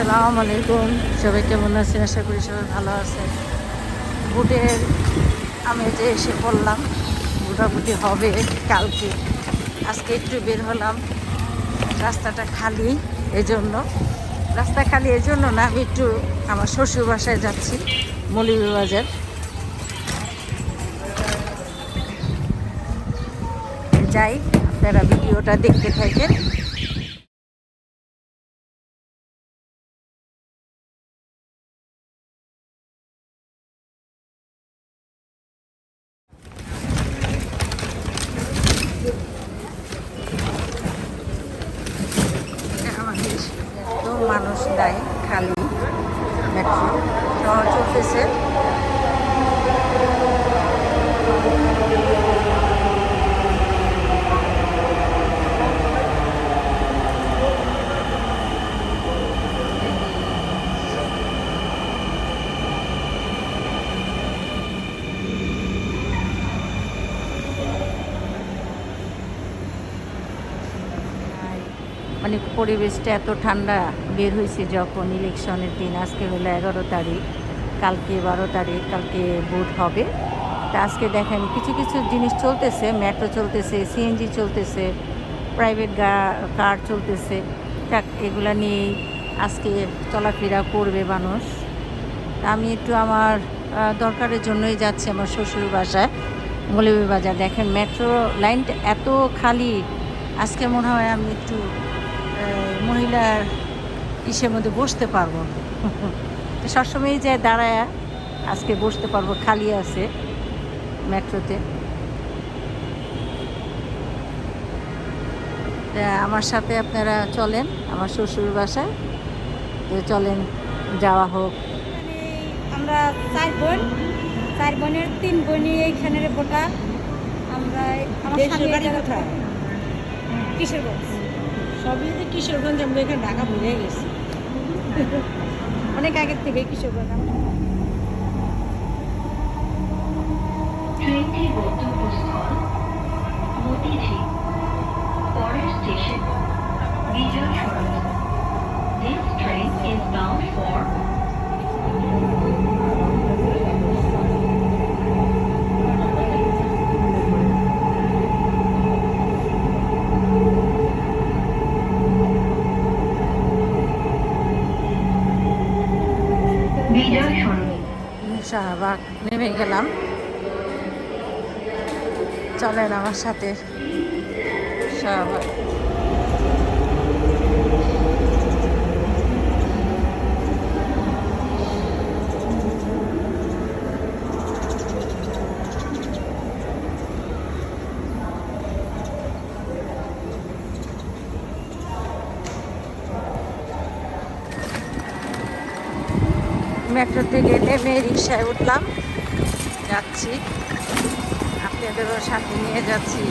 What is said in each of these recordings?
আসসালামু আলাইকুম, সবাই কেমন আছেন? আশা করি সবাই ভালো আছেন। বুটের আমি যে এসে পড়লাম, বুটাবুটি হবে কালকে। আজকে একটু বের হলাম, রাস্তাটা খালি এজন্য। রাস্তা খালি এজন্য না, আমি একটু আমার শ্বশুর বাসায় যাচ্ছি, মৌলভীবাজার। যাই, আপনারা ভিডিওটা দেখতে থাকেন। আমাদের এত মানুষ নাই, খালি মেট্রো শহর চলতেছে। মানে পরিবেশটা এত ঠান্ডা, বের হয়েছে যখন ইলেকশনের দিন। আজকে হলো 11 তারিখ, কালকে 12 তারিখ, কালকে ভোট হবে। তা আজকে দেখেন কিছু কিছু জিনিস চলতেছে, মেট্রো চলতেছে, সিএনজি চলতেছে, প্রাইভেট কার চলতেছে। যাক, এগুলা নিয়েই আজকে চলাফেরা করবে মানুষ। আমি একটু আমার দরকারের জন্যই যাচ্ছি আমার শ্বশুর বাসায়, মৌলভীবাজার। দেখেন মেট্রো লাইনটা এত খালি। আজকে মনে হয় আমি একটু মহিলার ইসের মধ্যে বসতে পারবো। সবসময়ই যায় দাঁড়ায়, আজকে বসতে পারবো, খালি আছে মেট্রোতে। আমার সাথে আপনারা চলেন আমার শ্বশুর বাসায়, তো চলেন যাওয়া হোক। আমরা 4 বোন, 4 বোনের 3 বোনই এইখানের ভোটার। আমরা আমার স্বামী কোথায়? কিশোরগঞ্জ। সবই তো কিশোরগঞ্জ, আমরা এখানে ঢাকা ভুলে গেছি অনেক আগের থেকে কিশোরগঞ্জ। ট্রেনটির গন্তব্যস্থল মতিঝিল, পরের station Bijoy Sarani. This train is bound for Bijoy Sarani. Shahbag নেমে গেলাম, চলেন আমার সাথে শাহবাগ। মেট্রো থেকে নেমে রিক্সায় উঠলাম, যাচ্ছি, আপনাদেরও সাথে নিয়ে যাচ্ছি।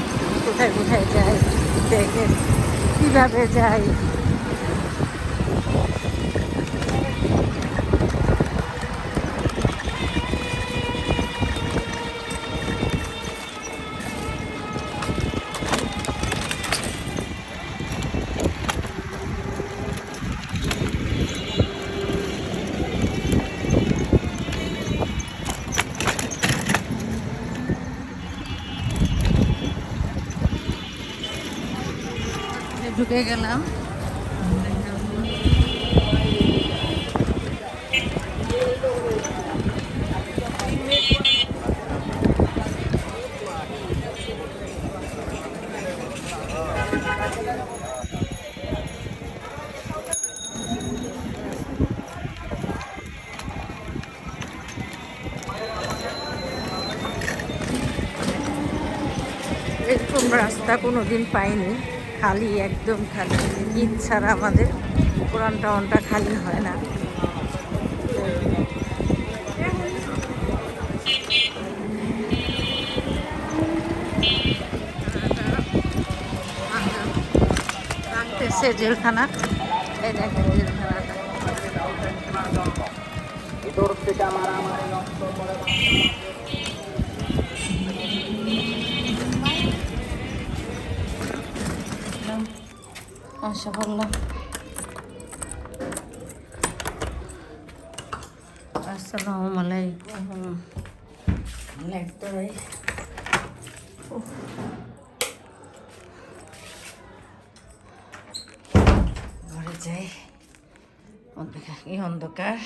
কোথায় কোথায় যাই দেখেন, কীভাবে যাই। ঢুকে গেলাম। এরকম রাস্তা কোনোদিন পাইনি, খালি, একদম খালি। ঈদ ছাড়া আমাদের পুরান টাউনটা খালি হয় না। ভাঙতেছে জেলখানা, এই দেখেন জেলখানাটা। আশা করলাম আসসালামু আলাইকুম। লাইটটাই ঘরে যাই, অন্ধকার, কি অন্ধকার।